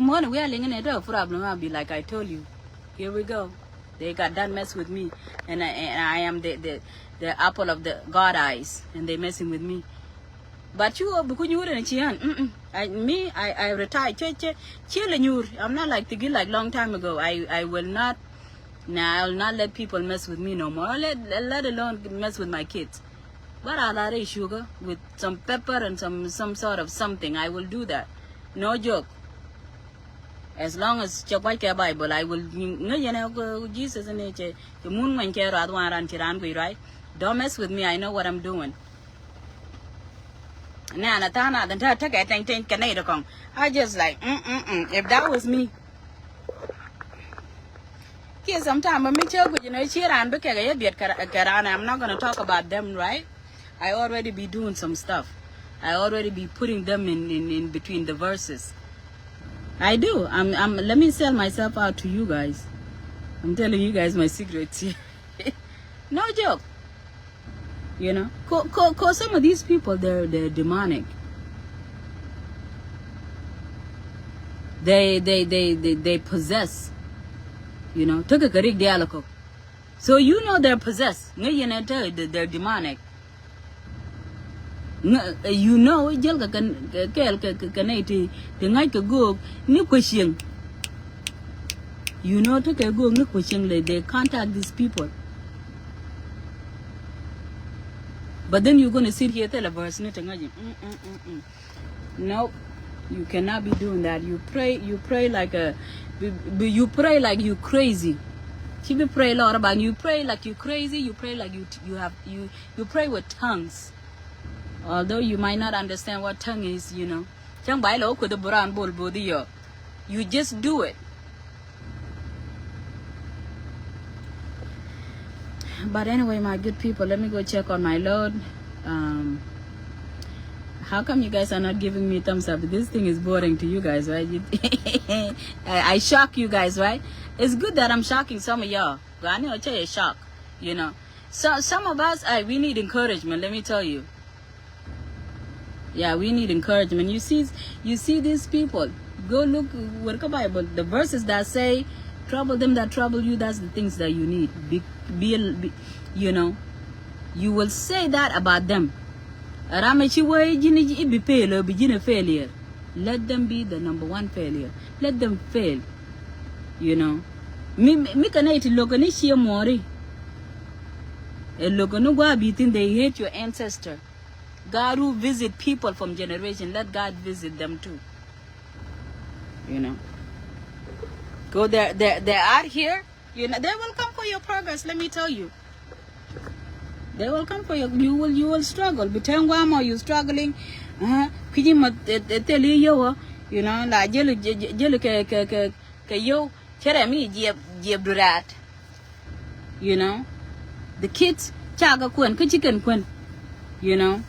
be like I told you. Here we go. They got done mess with me, and I am the apple of the God eyes, and they messing with me. But you, because you wouldn't I retired. I'm not like Tigi like long time ago. I will not. Now I'll not let people mess with me no more. Let alone mess with my kids. But I'll add sugar with some pepper and some sort of something. I will do that. No joke. As long as check white Bible, I will. Jesus and the moon when care right. Don't mess with me. I know what I'm doing. I just like, if that was me. Here sometime I'm not gonna talk about them, right? I already be doing some stuff. I already be putting them in between the verses. I do. Let me sell myself out to you guys. I'm telling you guys my secrets here. No joke. You know, cause some of these people, they're demonic. They possess. You know, take a correct dialogue. So you know they're possessed. They're demonic. You know, you know, they contact these people. But then you're going to sit here tell a verse. Nope, you cannot be doing that. You pray like you pray like you crazy. You pray a lot about you pray like you crazy. You pray like you pray with tongues. Although you might not understand what tongue is, you know. You just do it. But anyway, my good people, let me go check on my load. How come you guys are not giving me thumbs up? This thing is boring to you guys, right? I shock you guys, right? It's good that I'm shocking some of y'all. I know it's a shock, you know. So some of us, we need encouragement. Let me tell you. Yeah, we need encouragement. You see these people. Go look, work the Bible. The verses that say, trouble them that trouble you. That's the things that you need. Be, you know, you will say that about them. Let them be the number one failure. Let them fail. You know. They hate your ancestor. God who visit people from generation, let God visit them too. You know. Go there, they're out here. You know, they will come for your progress. Let me tell you. They will come for you. You will struggle. Between one or you struggling. You know, la jelu ke yo chere mi jeb durat. You know, the kids chaga kwen chicken kwen. You know.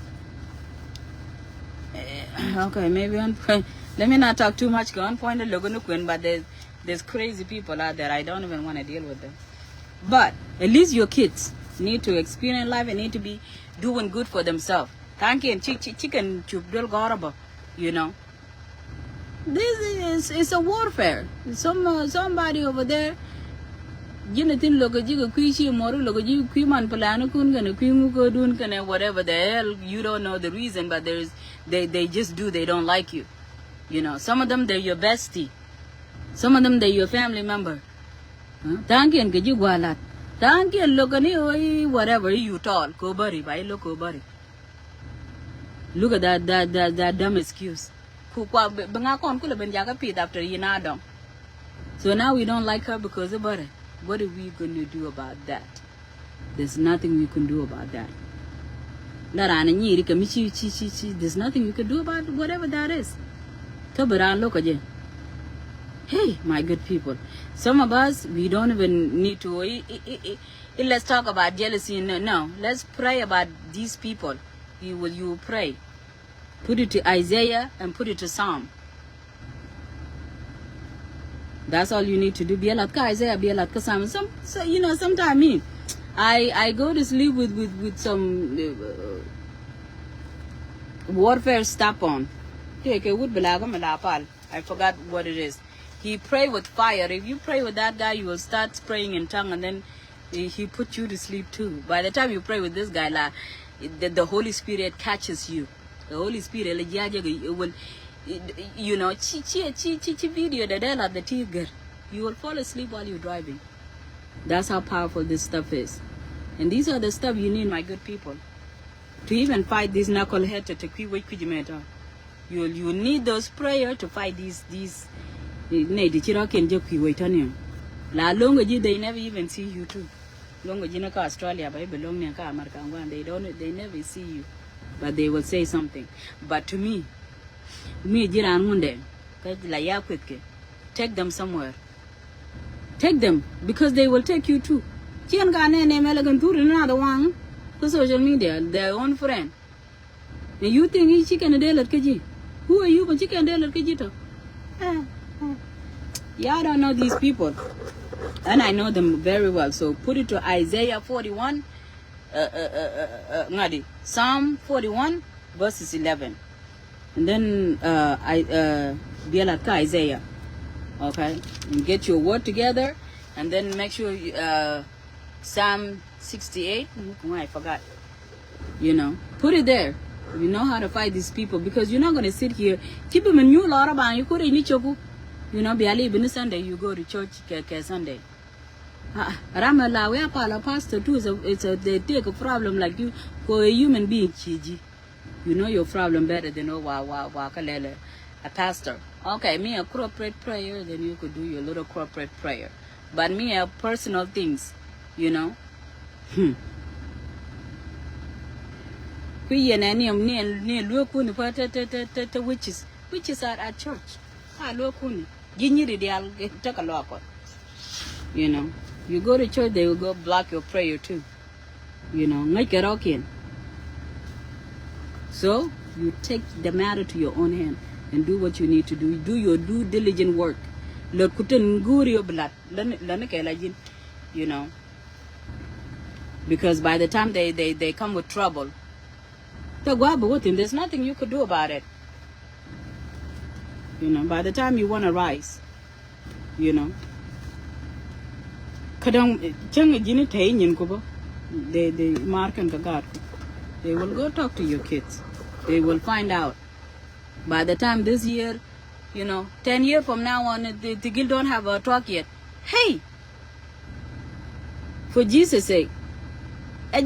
Okay, maybe let me not talk too much. Go on point the logo no kwen, but there's crazy people out there. I don't even want to deal with them. But at least your kids need to experience life and need to be doing good for themselves. Thank you, chicken chubdul garaba, you know. This is a warfare. Somebody over there, you know, think look at you, look at you, whatever the hell, you don't know the reason, but they just do, they don't like you. You know, some of them, they're your bestie. Some of them, they're your family member. Thank you, and you go a lot. Thank you, look at you, whatever you tall, Kobari, by look Kobari. Look at that dumb excuse. After so now we don't like her because of butter. What are we going to do about that? There's nothing we can do about that. There's nothing you can do about whatever that is. Hey, my good people. Some of us, we don't even need to. Let's talk about jealousy. No, let's pray about these people. You pray. Put it to Isaiah and put it to Psalm. That's all you need to do. Be a lot Isaiah, be a lot Psalm. So you know, sometimes I go to sleep with some warfare stuff on. Take a wood I forgot what it is. He pray with fire. If you pray with that guy, you will start praying in tongue, and then he put you to sleep too. By the time you pray with this guy, the Holy Spirit catches you. The Holy Spirit will, you know, video the tiger. You will fall asleep while you're driving. That's how powerful this stuff is. And these are the stuff you need, my good people, to even fight this knucklehead to take away Kujimeta. You need those prayers to fight these La longa they never even see you too. Longa jinaka Australia, but belong near America, they never see you. But they will say something. But to me jiran munde, take them somewhere. Take them, because they will take you too. Another for social media, their own friend. And you think he chicken a day at Kaji? Who are you? But chicken day at Kajito? Yeah, I don't know these people. And I know them very well. So put it to Isaiah 41, Psalm 41, verses 11. And then Isaiah. Okay? And get your word together. And then make sure Psalm 68. I forgot. You know, put it there. You know how to fight these people, because you're not going to sit here. Keep them in new law about you. You know, be a Sunday, you go to church Sunday. Ramala, we are pastor too. They take a problem like you for a human being, Chiji. You know your problem better than a pastor. Okay, me a corporate prayer, then you could do your little corporate prayer. But me a personal things, you know. Witches are at church. You know, you go to church, they will go block your prayer too. You know, make it okay. So you take the matter to your own hand and do what you need to do. Do your due diligent work. You know, because by the time they come with trouble, there's nothing you could do about it. You know, by the time you want to rise, you know, they mark and God, they will go talk to your kids. They will find out. By the time this year, you know, 10 years from now on, the guild don't have a talk yet. Hey, for Jesus' sake, that's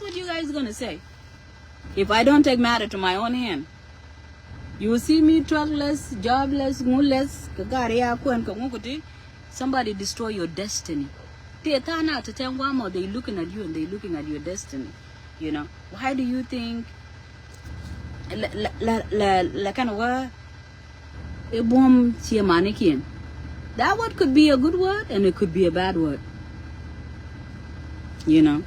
what you guys gonna say. If I don't take matter to my own hand, you will see me truckless, jobless, mooless, somebody destroy your destiny. They turn out to tell one more, they looking at you and they looking at your destiny. You know, why do you think that word could be a good word and it could be a bad word? You know.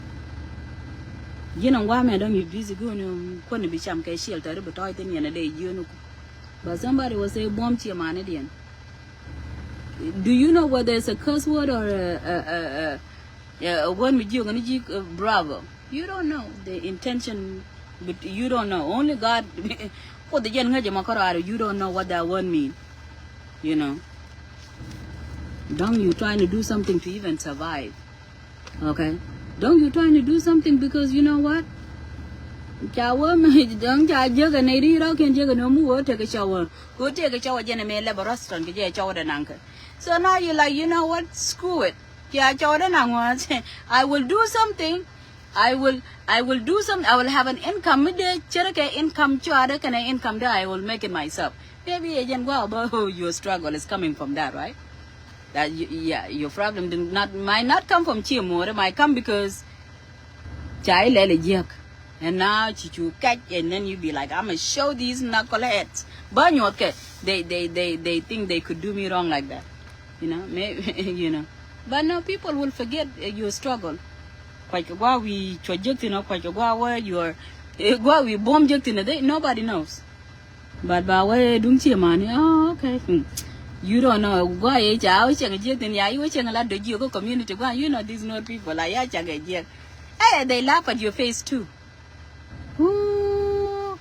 You know why madam you busy going to be sham shelter but I think in a day you know. But somebody will say bomb to your man again. Do you know whether it's a curse word or a word with you bravo? You don't know the intention, but you don't know. Only God. For the you don't know what that word means. You know. Don't you trying to do something to even survive? Okay. Don't you trying to do something because you know what? Don't jug and can jug no more take a shower. Go take a shower generally level restaurant get a shower and uncle. So now you're like, you know what? Screw it. Yeah, Jordan, I will do something. I will do something. I will have an income. Income can I income there. I will make it myself. Maybe agent well, your struggle is coming from that, right? That yeah, your problem might not come from Chimore, it might come because child and now you catch and then you be like, I'm gonna show these knuckleheads. Burn your cat. They think they could do me wrong like that. You know, maybe you know. But no, people will forget your struggle. Quite while we project, you know, quite while where you're while we bomb nobody knows. But by way don't see money, oh okay. You don't know why you go community. Why you know these no people like hey, they laugh at your face too. Ooh,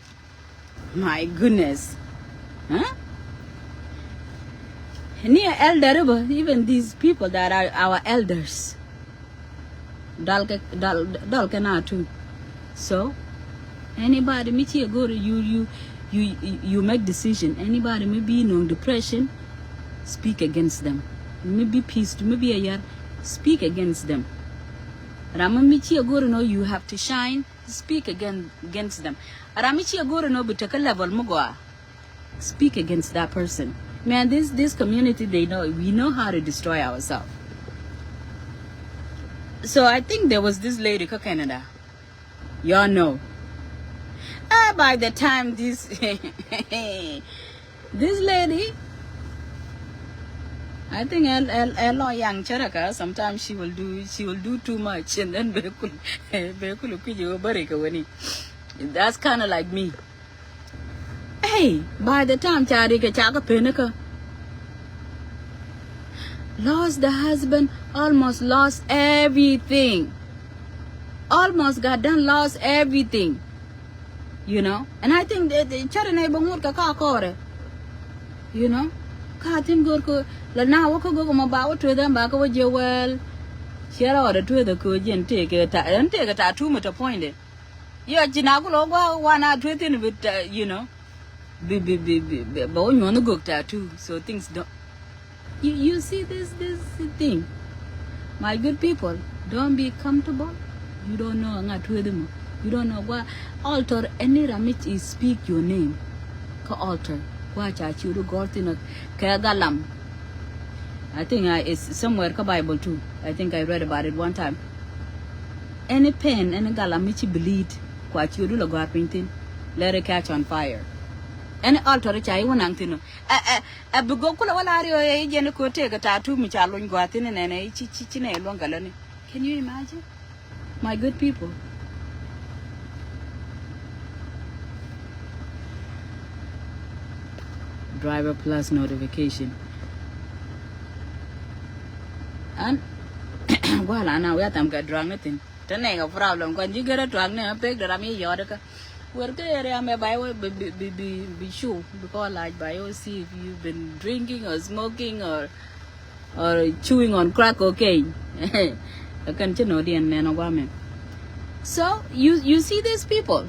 my goodness. Huh? Near elder, even these people that are our elders. Dal cannot too. So anybody meet you go to you make decision. Anybody may be in depression, speak against them. Maybe peace, maybe a year, speak against them. Ramamichi agora no, you have to shine, speak against them. Ramichi agora no, but take a level mugwa, speak against that person. Man, this community, we know how to destroy ourselves. So I think there was this lady in Canada. Y'all know. By the time this this lady, I think Elo young Charaka, sometimes she will do too much and then that's kind of like me. Hey, by the time Charika Chaka Penica lost the husband, almost lost everything. Almost got done, lost everything. You know? And I think that the Charane Bangurka Kakore. You know? Katin Gurko, now what could go about to them back over your well. Share order to the coach and take a tattoo at a point. Yeah, Jinago, one out with it with, you know, bone on the book tattoo, so things don't. You see this thing, my good people, don't be comfortable. You don't know not with them. You don't know what altar any ramit is speak your name. Ka altar. Watch at you got in a kagalam. I think it's somewhere ka Bible too. I think I read about it one time. Any pen, any galamichi bleed, quite you do a god painting, let it catch on fire. Any altar which I want to a bugokula walario agent could take a tattoo which I won't go out in and a chichine longalone. Can you imagine? My good people. Driver plus notification. And well, I know we have to drunk nothing. The name of problem when you get a drunk, I beg that I'm a yodaka. We're there, I'm a bio be sure because like bio see if you've been drinking or smoking or chewing on crack cocaine. I can't know the and woman. So you see these people.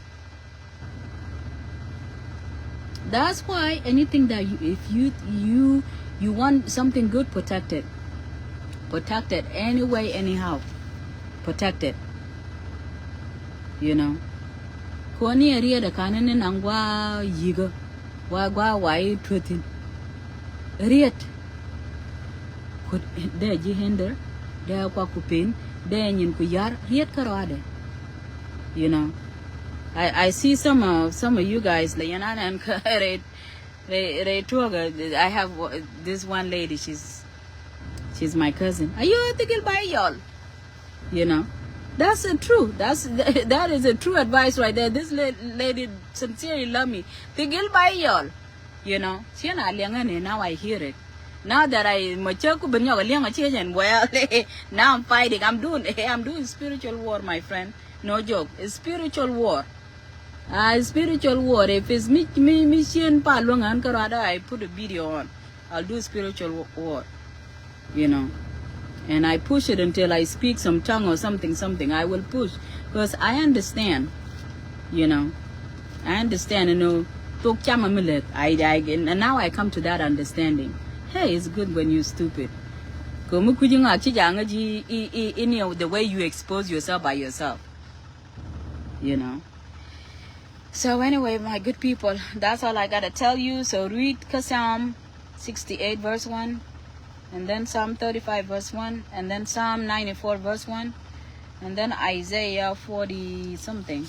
That's why anything that if you want something good, protect it. Protect it anyway, anyhow. Protect it. You know. Koni area the canon and angwa yiga. Wagwa why truthing. Riet. Could there ji hinder, there quakupin, there in kuyar, riet karade. You know. I see some of you guys, Layana and I have this one lady, she's my cousin. Are you thinking by y'all? You know, that's true. That is a true advice right there. This lady sincerely love me. Thinking by y'all. You know, she and now I hear it. Now that I mature, well, now I'm fighting. I'm doing spiritual war, my friend. No joke. It's spiritual war. Spiritual war. If it's me, I put a video on. I'll do spiritual war. You know. And I push it until I speak some tongue or something. I will push. Because I understand. You know. I understand, and now I come to that understanding. Hey, it's good when you're stupid. The way you expose yourself by yourself. You know. So anyway, my good people, that's all I gotta tell you. So read Psalm 68 verse 1, and then Psalm 35 verse 1, and then Psalm 94 verse 1, and then Isaiah 40 something.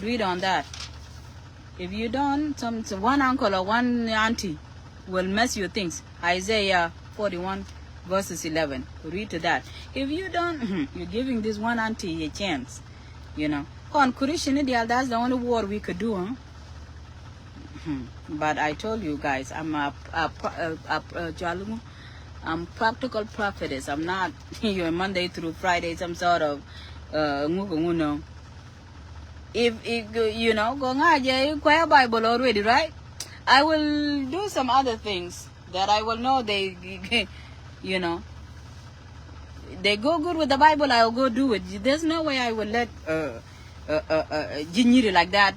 Read on that. If you don't, one uncle or one auntie will mess your things. Isaiah 41 verses 11. Read to that. If you don't, you're giving this one auntie a chance. You know. That's the only war we could do, huh? But I told you guys, I'm I'm practical prophetess. I'm not here Monday through Friday, some sort of if you know, go Bible already, right? I will do some other things that I will know they, you know, they go good with the Bible. I'll go do it. There's no way I will let like that.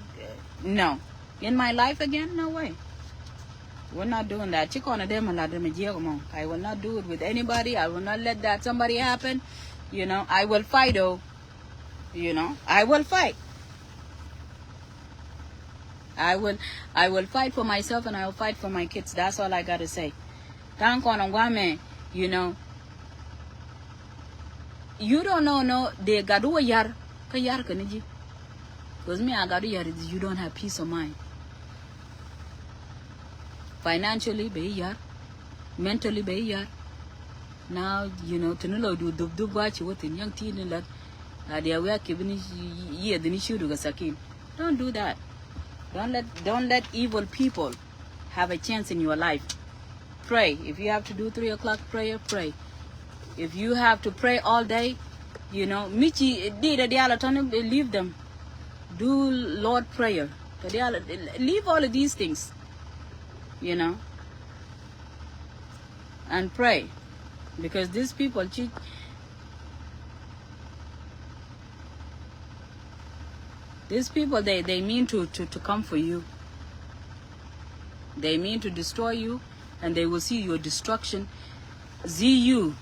No, in my life again, no way. We're not doing that. I will not do it with anybody. I will not let that somebody happen. You know, I will fight. Oh, you know, I will fight. I will fight for myself, and I will fight for my kids. That's all I gotta say. You know, you don't know, no, they got to yar kaniji. Because me, I got to yar, you don't have peace of mind. Financially, be yar. Mentally, be yar. Now, you know, to know do watch what in young teen and that they are giving ye the issue to Gasakim. Don't do that. Don't let evil people have a chance in your life. Pray. If you have to do 3 o'clock prayer, pray. If you have to pray all day, you know, leave them. Do Lord prayer. Leave all of these things, you know, and pray. Because these people cheat. These people, they mean to come for you. They mean to destroy you, and they will see your destruction. ZU.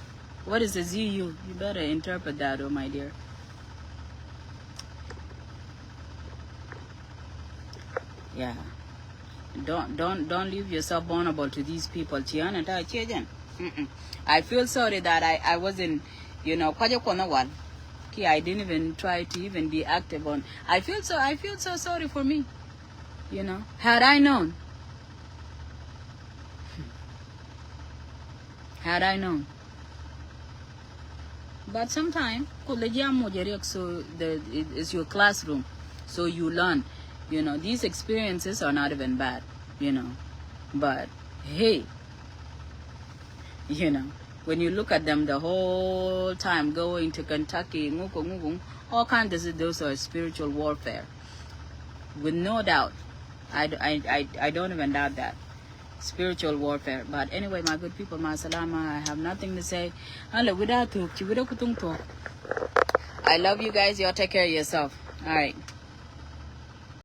What is the ZU? You better interpret that, oh my dear. Yeah. Don't leave yourself vulnerable to these people. I feel sorry that I wasn't, you know, I didn't even try to even be active on. I feel so sorry for me. You know, had I known. Had I known. But sometimes, so it's your classroom, so you learn. You know, these experiences are not even bad, you know. But hey, you know, when you look at them the whole time going to Kentucky, all kinds of those are spiritual warfare. With no doubt, I don't even doubt that. Spiritual warfare. But anyway, my good people, ma salama, I have nothing to say. I love you guys. Y'all take care of yourself. All right.